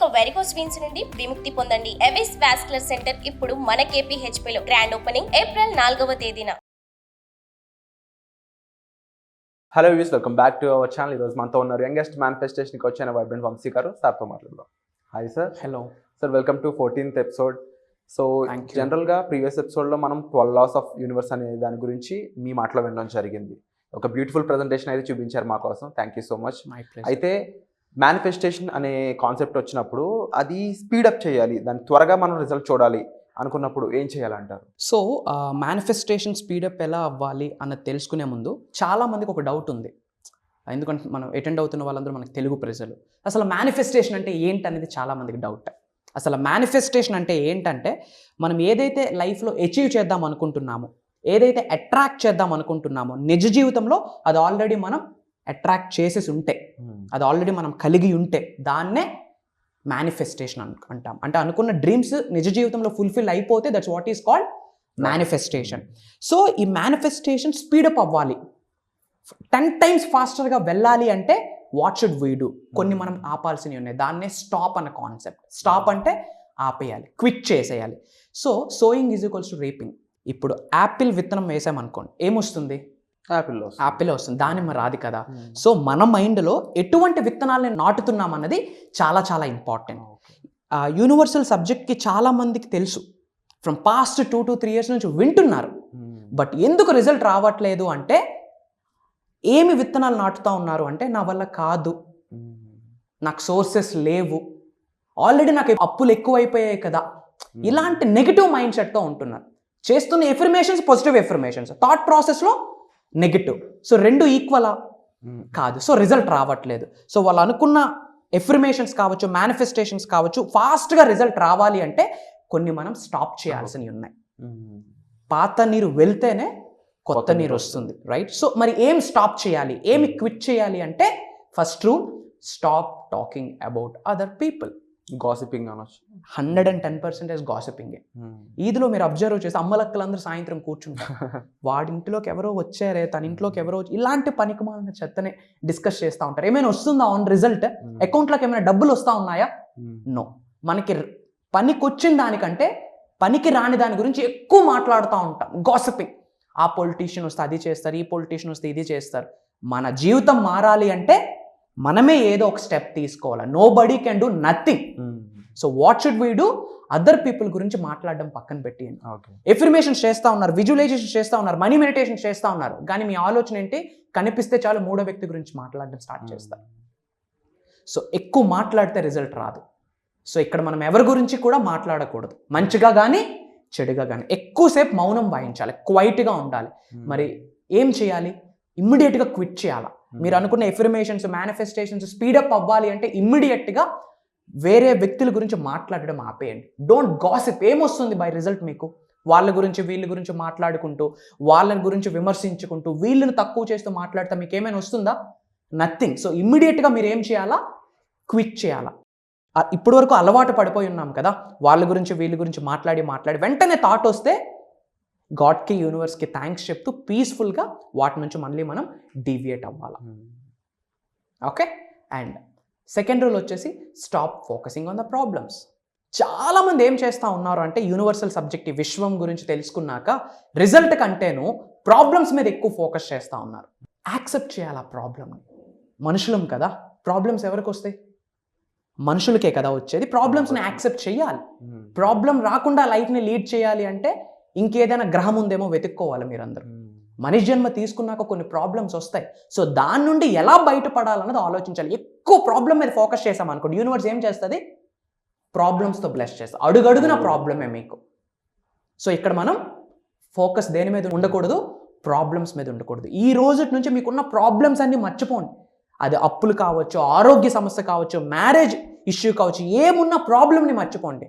ఇక varicose veins నుండి విముక్తి పొందండి. ఎవిస్ వాస్కులర్ సెంటర్ ఇప్పుడు మన KPHP లో గ్రాండ్ ఓపెనింగ్ ఏప్రిల్ 4వ తేదీన. Hello views, welcome back to our channel. ఈరోజు మనతో ఉన్నారు యంగెస్ట్ మేనిఫెస్టేషన్కి వచ్చిన వైబ్రెంట్ వంశీ గారు. సార్తో మాట్లాడదాం. Hi sir. Hello sir, welcome to 14th episode. So జనరల్గా ప్రీవియస్ ఎపిసోడ్లో మనం 12 laws ఆఫ్ యూనివర్స్ అనే దాని గురించి మీ మాటలో వినడం జరిగింది. ఒక బ్యూటిఫుల్ ప్రజెంటేషన్ అయితే చూపించారు మా కోసం. Thank you so much. అయితే మేనిఫెస్టేషన్ అనే కాన్సెప్ట్ వచ్చినప్పుడు అది స్పీడప్ చేయాలి, దాన్ని త్వరగా మనం రిజల్ట్ చూడాలి అనుకున్నప్పుడు ఏం చేయాలంటారు? సో మేనిఫెస్టేషన్ స్పీడప్ ఎలా అవ్వాలి అన్నది తెలుసుకునే ముందు చాలామందికి ఒక డౌట్ ఉంది. ఎందుకంటే మనం అటెండ్ అవుతున్న వాళ్ళందరూ మనకు తెలుగు ప్రజలు. అసలు మేనిఫెస్టేషన్ అంటే ఏంటనేది చాలామందికి డౌట్. అసలు మేనిఫెస్టేషన్ అంటే ఏంటంటే మనం ఏదైతే లైఫ్లో అచీవ్ చేద్దాం అనుకుంటున్నామో, ఏదైతే అట్రాక్ట్ చేద్దాం అనుకుంటున్నామో నిజ జీవితంలో అది ఆల్రెడీ మనం అట్రాక్ట్ చేసేసి ఉంటే, అది ఆల్రెడీ మనం కలిగి ఉంటే దాన్నే మేనిఫెస్టేషన్ అంటాం. అంటే అనుకున్న డ్రీమ్స్ నిజ జీవితంలో ఫుల్ఫిల్ అయిపోతే that's what is called manifestation. So ఈ మేనిఫెస్టేషన్ స్పీడప్ అవ్వాలి, 10 times ఫాస్టర్గా వెళ్ళాలి అంటే వాట్ షుడ్ వీ డూ? కొన్ని మనం ఆపాల్సినవి ఉన్నాయి. దాన్నే స్టాప్ అన్న కాన్సెప్ట్. స్టాప్ అంటే ఆపేయాలి, క్విట్ చేసేయాలి. So sowing is equals to reaping. ఇప్పుడు యాపిల్ విత్తనం వేసామనుకోండి, ఏమొస్తుంది? యాపిల్ వస్తుంది, దానిమ్మ రాదు కదా. సో మన మైండ్లో ఎటువంటి విత్తనాలని నాటుతున్నాం అన్నది చాలా చాలా ఇంపార్టెంట్. యూనివర్సల్ సబ్జెక్ట్కి చాలా మందికి తెలుసు, ఫ్రమ్ పాస్ట్ 2 to 3 years నుంచి వింటున్నారు. బట్ ఎందుకు రిజల్ట్ రావట్లేదు అంటే, ఏమి విత్తనాలు నాటుతూ ఉన్నారు అంటే, నా వల్ల కాదు, నాకు సోర్సెస్ లేవు, ఆల్రెడీ నాకు అప్పులు ఎక్కువైపోయాయి కదా, ఇలాంటి నెగిటివ్ మైండ్ సెట్తో ఉంటున్నారు. చేస్తున్న ఎఫర్మేషన్స్ పాజిటివ్ ఎఫర్మేషన్స్, థాట్ ప్రాసెస్లో నెగిటివ్. సో రెండు ఈక్వలా? కాదు. సో రిజల్ట్ రావట్లేదు. సో వాళ్ళు అనుకున్న ఎఫర్మేషన్స్ కావచ్చు, మేనిఫెస్టేషన్స్ కావచ్చు, ఫాస్ట్గా రిజల్ట్ రావాలి అంటే కొన్ని మనం స్టాప్ చేయాల్సినవి ఉన్నాయి. పాత నీరు వెళ్తేనే కొత్త నీరు వస్తుంది, రైట్? సో మరి ఏం స్టాప్ చేయాలి, ఏమి క్విట్ చేయాలి అంటే, first rule, stop talking about other people. Gossiping అనొచ్చు. 110% గాసిపింగే. ఈదిలో మీరు అబ్జర్వ్ చేస్తే అమ్మలక్కలందరూ సాయంత్రం కూర్చుంటారు, వాడి ఇంట్లోకి ఎవరో వచ్చారే, తన ఇంట్లోకి ఎవరో, ఇలాంటి పనికిమాలిన చెత్తనే డిస్కస్ చేస్తూ ఉంటారు. ఏమైనా వస్తుందా ఆన్ రిజల్ట్? అకౌంట్లోకి ఏమైనా డబ్బులు వస్తూ ఉన్నాయా? నో. మనకి పనికి వచ్చిన దానికంటే పనికి రాని దాని గురించి ఎక్కువ మాట్లాడుతూ ఉంటాం, గాసిపింగ్. ఆ పొలిటీషియన్ వస్తే అది చేస్తారు, ఈ పొలిటీషియన్ వస్తే ఇది చేస్తారు. మన జీవితం మారాలి అంటే మనమే ఏదో ఒక స్టెప్ తీసుకోవాలి. Nobody can do nothing. So what should we do? Other people గురించి మాట్లాడడం పక్కన పెట్టేయండి. ఎఫర్మేషన్స్ చేస్తూ ఉన్నారు, విజువలైజేషన్ చేస్తూ ఉన్నారు, మనీ మెడిటేషన్ చేస్తూ ఉన్నారు, కానీ మీ ఆలోచన ఏంటి? కనిపిస్తే చాలు మూడో వ్యక్తి గురించి మాట్లాడడం స్టార్ట్ చేస్తారు. సో ఎక్కువ మాట్లాడితే రిజల్ట్ రాదు. సో ఇక్కడ మనం ఎవరి గురించి కూడా మాట్లాడకూడదు, మంచిగా కానీ చెడుగా కానీ. ఎక్కువసేపు మౌనం వాయించాలి, క్వైట్గా ఉండాలి. మరి ఏం చేయాలి? ఇమ్మీడియట్గా క్విట్ చేయాలి. మీరు అనుకున్న ఎఫర్మేషన్స్, మేనిఫెస్టేషన్స్ స్పీడప్ అవ్వాలి అంటే ఇమ్మీడియట్గా వేరే వ్యక్తుల గురించి మాట్లాడడం ఆపేయండి. Don't gossip. ఏమొస్తుంది బై రిజల్ట్ మీకు? వాళ్ళ గురించి వీళ్ళ గురించి మాట్లాడుకుంటూ, వాళ్ళని గురించి విమర్శించుకుంటూ, వీళ్ళని తక్కువ చేస్తూ మాట్లాడితే మీకు ఏమైనా వస్తుందా? నథింగ్. సో ఇమ్మీడియట్గా మీరు ఏం చేయాలా? క్విట్ చేయాలా. ఇప్పటి వరకు అలవాటు పడిపోయి ఉన్నాం కదా, వాళ్ళ గురించి వీళ్ళ గురించి మాట్లాడి వెంటనే థాట్ వస్తే గాడ్కి, యూనివర్స్కి థ్యాంక్స్ చెప్తూ పీస్ఫుల్గా వాటి నుంచి మళ్ళీ మనం డీవియేట్ అవ్వాలి. ఓకే. అండ్ సెకండ్ రూల్ వచ్చేసి stop focusing on the problems. చాలామంది ఏం చేస్తూ ఉన్నారు అంటే, యూనివర్సల్ సబ్జెక్ట్ ఈ విశ్వం గురించి తెలుసుకున్నాక రిజల్ట్ కంటేను ప్రాబ్లమ్స్ మీద ఎక్కువ ఫోకస్ చేస్తూ ఉన్నారు. యాక్సెప్ట్ చేయాలి ఆ ప్రాబ్లమ్ని. మనుషులం కదా, ప్రాబ్లమ్స్ ఎవరికి వస్తాయి? మనుషులకే కదా వచ్చేది. ప్రాబ్లమ్స్ని యాక్సెప్ట్ చేయాలి. ప్రాబ్లం రాకుండా లైఫ్ని లీడ్ చేయాలి అంటే ఇంకేదైనా గ్రహం ఉందేమో వెతుక్కోవాలి మీరందరూ. మనిషి జన్మ తీసుకున్నాక కొన్ని ప్రాబ్లమ్స్ వస్తాయి. సో దాని నుండి ఎలా బయటపడాలన్నది ఆలోచించాలి. ఎక్కువ ప్రాబ్లం మీద ఫోకస్ చేసాం అనుకోండి, యూనివర్స్ ఏం చేస్తుంది? ప్రాబ్లమ్స్తో బ్లెస్ చేస్తుంది. అడుగడుగున ప్రాబ్లమే మీకు. సో ఇక్కడ మనం ఫోకస్ దేని మీద ఉండకూడదు? ప్రాబ్లమ్స్ మీద ఉండకూడదు. ఈ రోజు నుంచి మీకున్న ప్రాబ్లమ్స్ అన్నీ మర్చిపోండి. అది అప్పులు కావచ్చు, ఆరోగ్య సమస్య కావచ్చు, మ్యారేజ్ ఇష్యూ కావచ్చు, ఏమున్న ప్రాబ్లమ్ని మర్చిపోండి.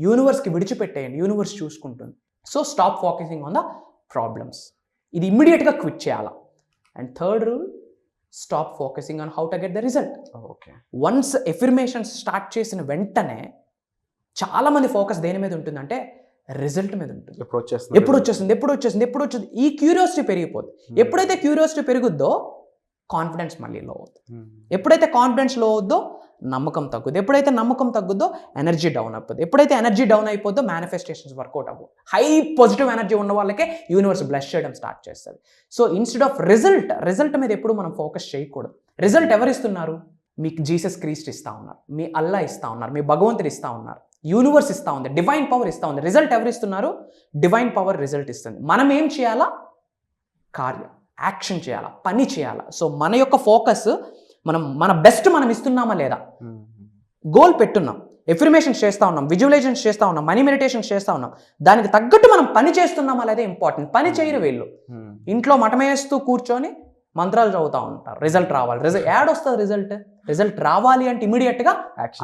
యూనివర్స్కి విడిచిపెట్టేయండి, యూనివర్స్ చూసుకుంటుంది. So stop focusing on the problems. ఇది ఇమ్మీడియట్గా క్విట్ చేయాలా. And third rule, stop focusing on how to get the result. Okay. Once affirmations start చేసిన వెంటనే చాలామంది ఫోకస్ దేని మీద ఉంటుందంటే రిజల్ట్ మీద ఉంటుంది. ఎప్పుడు వచ్చేస్తుంది. ఈ క్యూరియాసిటీ పెరిగిపోతుంది. ఎప్పుడైతే క్యూరియాసిటీ పెరుగుద్దో కాన్ఫిడెన్స్ మళ్ళీ లో అవుతుంది. ఎప్పుడైతే కాన్ఫిడెన్స్ లో అవుద్దో నమ్మకం తగ్గుద్ది. ఎప్పుడైతే నమ్మకం తగ్గుద్దో ఎనర్జీ డౌన్ అయిపోద్ది. ఎప్పుడైతే ఎనర్జీ డౌన్ అయిపోద్దో మేనిఫెస్టేషన్స్ వర్కౌట్ అవ్వవు. హై పాజిటివ్ ఎనర్జీ ఉన్న వాళ్ళకే యూనివర్స్ బ్లెస్ చేయడం స్టార్ట్ చేస్తుంది. సో ఇన్స్టెడ్ ఆఫ్ రిజల్ట్ మీద ఎప్పుడు మనం ఫోకస్ చేయకూడదు. రిజల్ట్ ఎవరు ఇస్తున్నారు? మీకు జీసస్ క్రీస్ట్ ఇస్తా ఉన్నారు, మీ అల్లా ఇస్తా ఉన్నారు, మీ భగవంతుడు ఇస్తా ఉన్నారు, యూనివర్స్ ఇస్తా ఉంది, డివైన్ పవర్ ఇస్తా ఉంది. రిజల్ట్ ఎవరు ఇస్తున్నారు? డివైన్ పవర్ రిజల్ట్ ఇస్తుంది. మనం ఏం చేయాలా? యాక్షన్ చేయాలా, పని చేయాలా. సో మన యొక్క ఫోకస్ మన బెస్ట్ మనం ఇస్తున్నామా లేదా, గోల్ పెట్టున్నాం, ఎఫర్మేషన్స్ చేస్తూ ఉన్నాం, విజువలైజేషన్స్ చేస్తూ ఉన్నాం, మనీ మెడిటేషన్స్ చేస్తూ ఉన్నాం, దానికి తగ్గట్టు మనం పని చేస్తున్నామా లేదా ఇంపార్టెంట్. పని చేయరు వీళ్ళు, ఇంట్లో మటమేస్తూ కూర్చొని మంత్రాలు చదువుతూ ఉంటారు. రిజల్ట్ రావాలి, యాడ్ వస్తుంది. రిజల్ట్ రావాలి అంటే ఇమీడియట్గా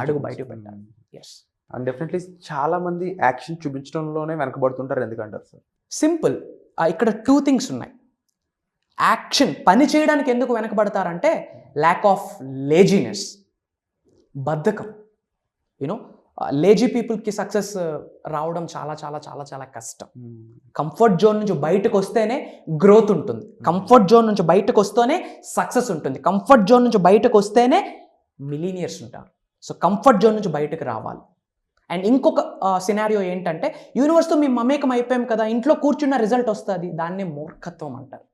అడుగు బయటకు పెట్టాలి. ఎస్, అండ్ డెఫినెట్లీ చాలా మంది యాక్షన్ చూపించడంలోనే వెనకబడుతుంటారు. ఎందుకంటారు సార్? సింపుల్, ఇక్కడ 2 థింగ్స్ ఉన్నాయి. యాక్షన్, పని చేయడానికి ఎందుకు వెనకబడతారంటే ల్యాక్ ఆఫ్ లేజినెస్, బద్ధకం. యూనో లేజీ పీపుల్కి సక్సెస్ రావడం చాలా చాలా చాలా చాలా కష్టం. కంఫర్ట్ జోన్ నుంచి బయటకు వస్తేనే గ్రోత్ ఉంటుంది. కంఫర్ట్ జోన్ నుంచి బయటకు వస్తేనే సక్సెస్ ఉంటుంది. కంఫర్ట్ జోన్ నుంచి బయటకు వస్తేనే మిలీనియర్స్ ఉంటారు. సో కంఫర్ట్ జోన్ నుంచి బయటకు రావాలి. అండ్ ఇంకొక సినారియో ఏంటంటే, యూనివర్స్తో మేము మమేకం అయిపోయాం కదా, ఇంట్లో కూర్చున్న రిజల్ట్ వస్తుంది, దాన్నే మూర్ఖత్వం అంటారు.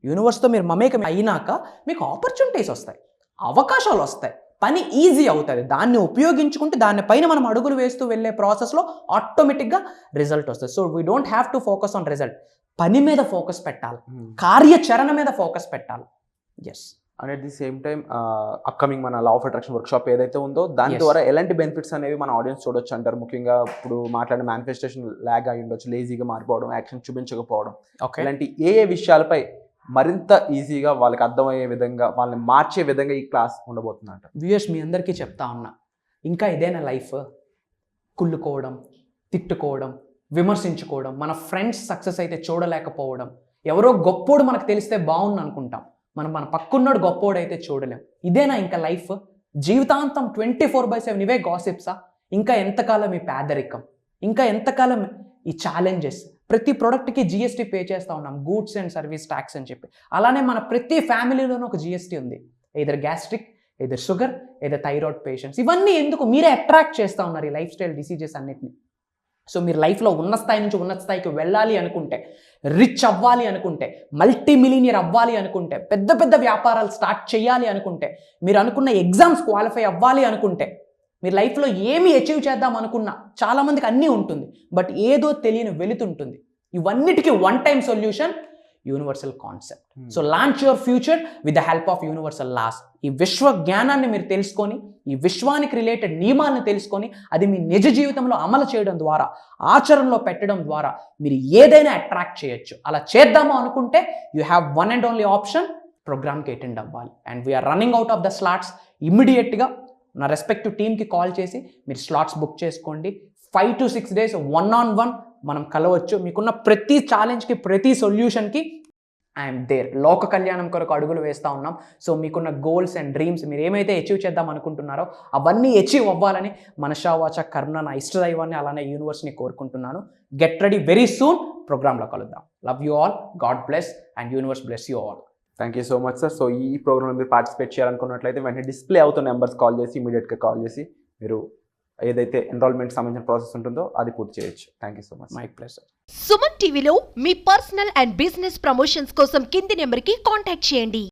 యూనివర్స్తో మీరు మమేకం అయినాక మీకు ఆపర్చునిటీస్ వస్తాయి, అవకాశాలు వస్తాయి, పని ఈజీ అవుతుంది. దాన్ని ఉపయోగించుకుంటే దానిపైన మనం అడుగులు వేస్తూ వెళ్ళే ప్రాసెస్లో ఆటోమేటిక్గా రిజల్ట్ వస్తుంది. So we don't have to focus on result. పని మీద ఫోకస్ పెట్టాలి, కార్యాచరణ మీద ఫోకస్ పెట్టాలి. Yes. And at the same time upcoming మన లా ఆఫ్ అట్రాక్షన్ వర్క్షాప్ ఏదైతే ఉందో దాని ద్వారా ఎలాంటి బెనిఫిట్స్ అనేవి మన ఆడియన్స్ చూడొచ్చు అంటారు? ముఖ్యంగా ఇప్పుడు మాట్లాడిన మేనిఫెస్టేషన్ ల్యాగ్ అయి ఉండొచ్చు, లేజీగా మారిపోవడం, యాక్షన్ చూపించకపోవడం, ఇలాంటి ఏ విషయాలపై మరింత ఈజీగా వాళ్ళకి అర్థమయ్యే విధంగా, వాళ్ళని మార్చే విధంగా ఈ క్లాస్ ఉండబోతుందంట? వ్యూయర్స్, మీ అందరికీ చెప్తా ఉన్నా, ఇంకా ఇదేనా లైఫ్? కుళ్ళుకోవడం, తిట్టుకోవడం, విమర్శించుకోవడం, మన ఫ్రెండ్స్ సక్సెస్ అయితే చూడలేకపోవడం, ఎవరో గొప్పోడు మనకు తెలిస్తే బాగుంది అనుకుంటాం, మన పక్కున్నోడు గొప్పోడు అయితే చూడలేం. ఇదేనా ఇంకా లైఫ్? జీవితాంతం 24/7 ఇవే గాసిప్సా? ఇంకా ఎంతకాలం ఈ పేదరికం, ఇంకా ఎంతకాలం ఈ ఛాలెంజెస్? ప్రతి ప్రోడక్ట్కి జిఎస్టీ పే చేస్తూ ఉన్నాం, గూడ్స్ అండ్ సర్వీస్ ట్యాక్స్ అని చెప్పి. అలానే మన ప్రతి ఫ్యామిలీలోనూ ఒక జిఎస్టీ ఉంది, either gastric, either sugar, either thyroid patients. ఇవన్నీ ఎందుకు? మీరే అట్రాక్ట్ చేస్తూ ఉన్నారు ఈ లైఫ్ స్టైల్ డిసీజెస్ అన్నిటిని. సో మీరు లైఫ్లో ఉన్న స్థాయి నుంచి ఉన్నత స్థాయికి వెళ్ళాలి అనుకుంటే, రిచ్ అవ్వాలి అనుకుంటే, మల్టీ మిలీనియర్ అవ్వాలి అనుకుంటే, పెద్ద పెద్ద వ్యాపారాలు స్టార్ట్ చేయాలి అనుకుంటే, మీరు అనుకున్న ఎగ్జామ్స్ క్వాలిఫై అవ్వాలి అనుకుంటే, మీరు లైఫ్లో ఏమి అచీవ్ చేద్దాం అనుకున్నా, చాలామందికి అన్నీ ఉంటుంది, బట్ ఏదో తెలియని వెలుతుంటుంది. ఇవన్నిటికీ one time solution, universal concept. So launch your future with the help of universal laws. ఈ విశ్వ జ్ఞానాన్ని మీరు తెలుసుకొని, ఈ విశ్వానికి రిలేటెడ్ నియమాలను తెలుసుకొని, అది మీ నిజ జీవితంలో అమలు చేయడం ద్వారా, ఆచరణలో పెట్టడం ద్వారా మీరు ఏదైనా అట్రాక్ట్ చేయొచ్చు. అలా చేద్దాము అనుకుంటే you have one and only option, ప్రోగ్రామ్కి అటెండ్ అవ్వాలి. And we are running out of the slots. ఇమ్మీడియట్గా నా రెస్పెక్టివ్ టీమ్కి కాల్ చేసి మీరు స్లాట్స్ బుక్ చేసుకోండి. 5 to 6 days 1-on-1 మనం కలవచ్చు. మీకున్న ప్రతి ఛాలెంజ్కి, ప్రతి సొల్యూషన్కి ఐఎమ్ దేర్. లోక కళ్యాణం కొరకు అడుగులు వేస్తూ ఉన్నాం. సో మీకున్న గోల్స్ అండ్ డ్రీమ్స్, మీరు ఏమైతే అచీవ్ చేద్దాం అనుకుంటున్నారో అవన్నీ అచీవ్ అవ్వాలని మనషావాచ కర్ణ, నా ఇష్టదైవాన్ని అలానే యూనివర్స్ని కోరుకుంటున్నాను. గెట్ రెడీ, వెరీ సూన్ ప్రోగ్రాంలో కలుద్దాం. Love you all, God bless and universe bless you all. Thank you so much sir. So ఈ ప్రోగ్రామ్లో మీరు పార్టిసిపేట్ చేయాలనుకున్నట్లయితే వెంటనే డిస్ప్లే అవుతున్న నెంబర్స్ కాల్ చేసి, ఇమీడియట్గా కాల్ చేసి మీరు ఏదైతే ఎన్రోల్మెంట్ సంబంధించిన ప్రాసెస్ ఉంటుందో అది పూర్తి చేయొచ్చు. Thank you so much. My pleasure. Suman టీవీలో మీ పర్సనల్ అండ్ బిజినెస్ ప్రమోషన్స్ కోసం కింది నెంబర్కి కాంటాక్ట్ చేయండి.